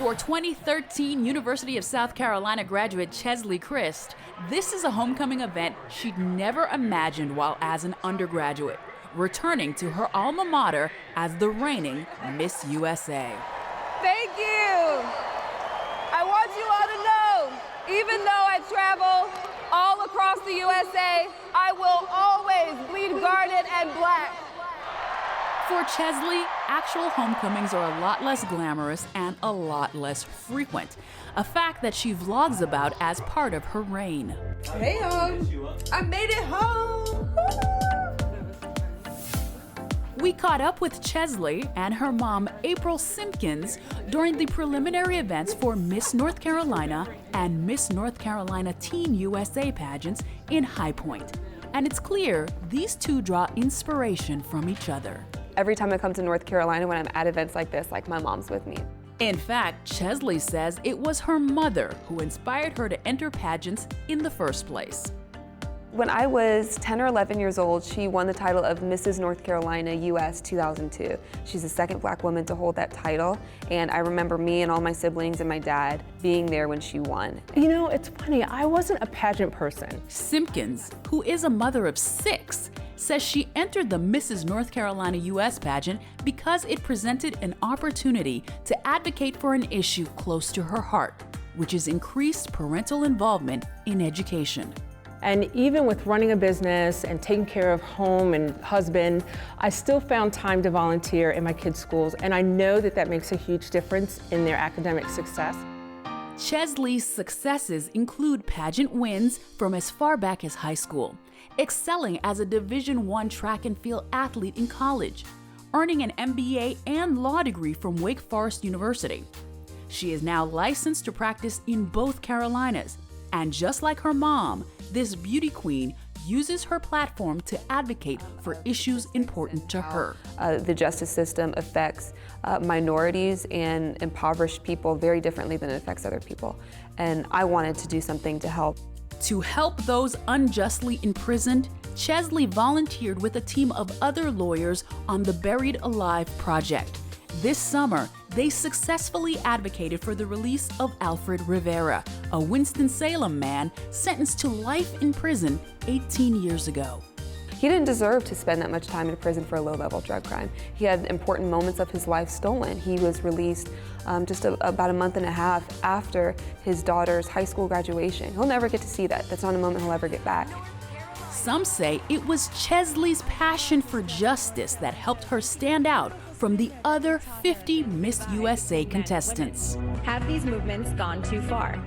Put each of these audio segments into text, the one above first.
For 2013 University of South Carolina graduate Cheslie Kryst, this is a homecoming event she'd never imagined while as an undergraduate, returning to her alma mater as the reigning Miss USA. Thank you. I want you all to know, even though I travel all across the USA, I will always bleed garnet and black. For Cheslie, actual homecomings are a lot less glamorous and a lot less frequent, a fact that she vlogs about as part of her reign. Hey, I made it home. We caught up with Cheslie and her mom, April Simpkins, during the preliminary events for Miss North Carolina and Miss North Carolina Teen USA pageants in High Point. And it's clear these two draw inspiration from each other. Every time I come to North Carolina when I'm at events like this, like my mom's with me. In fact, Cheslie says it was her mother who inspired her to enter pageants in the first place. When I was 10 or 11 years old, she won the title of Mrs. North Carolina US 2002. She's the second black woman to hold that title, and I remember me and all my siblings and my dad being there when she won. You know, it's funny, I wasn't a pageant person. Simpkins, who is a mother of 6, says she entered the Mrs. North Carolina US pageant because it presented an opportunity to advocate for an issue close to her heart, which is increased parental involvement in education. And even with running a business and taking care of home and husband, I still found time to volunteer in my kids' schools, and I know that that makes a huge difference in their academic success. Cheslie's successes include pageant wins from as far back as high school, excelling as a Division I track and field athlete in college, earning an MBA and law degree from Wake Forest University. She is now licensed to practice in both Carolinas, and just like her mom, this beauty queen uses her platform to advocate for issues important to her. The justice system affects minorities and impoverished people very differently than it affects other people. And I wanted to do something to help. To help those unjustly imprisoned, Cheslie volunteered with a team of other lawyers on the Buried Alive project. This summer, they successfully advocated for the release of Alfred Rivera, a Winston-Salem man sentenced to life in prison 18 years ago. He didn't deserve to spend that much time in prison for a low-level drug crime. He had important moments of his life stolen. He was released just about a month and a half after his daughter's high school graduation. He'll never get to see that. That's not a moment he'll ever get back. Some say it was Cheslie's passion for justice that helped her stand out from the other 50 Miss USA contestants. Have these movements gone too far?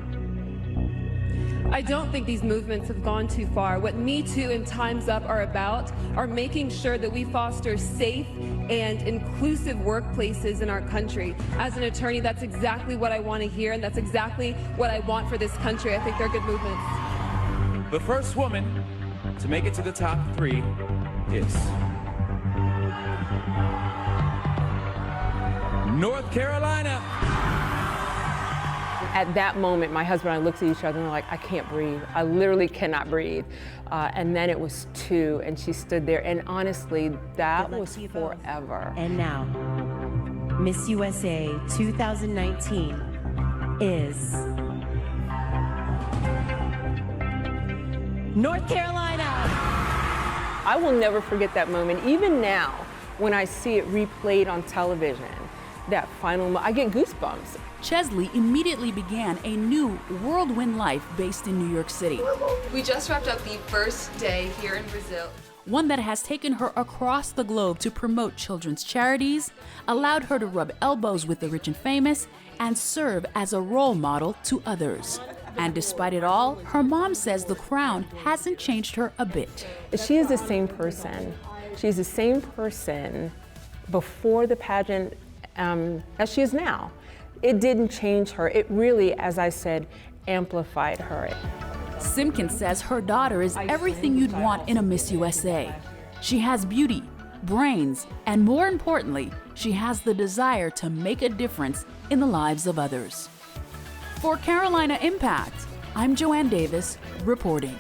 I don't think these movements have gone too far. What Me Too and Time's Up are about are making sure that we foster safe and inclusive workplaces in our country. As an attorney, that's exactly what I want to hear, and that's exactly what I want for this country. I think they're good movements. The first woman to make it to the top 3 is North Carolina. At that moment, my husband and I looked at each other and were like, I can't breathe. I literally cannot breathe. And then it was 2, and she stood there. And honestly, that was forever. And now, Miss USA 2019 is North Carolina. I will never forget that moment. Even now, when I see it replayed on television, that final moment, I get goosebumps. Cheslie immediately began a new whirlwind life based in New York City. We just wrapped up the first day here in Brazil. One that has taken her across the globe to promote children's charities, allowed her to rub elbows with the rich and famous, and serve as a role model to others. And despite it all, her mom says the crown hasn't changed her a bit. She is the same person. She's the same person before the pageant as she is now. It didn't change her. It really, as I said, amplified her. Simpkins says her daughter is everything you'd want in a Miss USA. She has beauty, brains, and more importantly, she has the desire to make a difference in the lives of others. For Carolina Impact, I'm Joanne Davis reporting.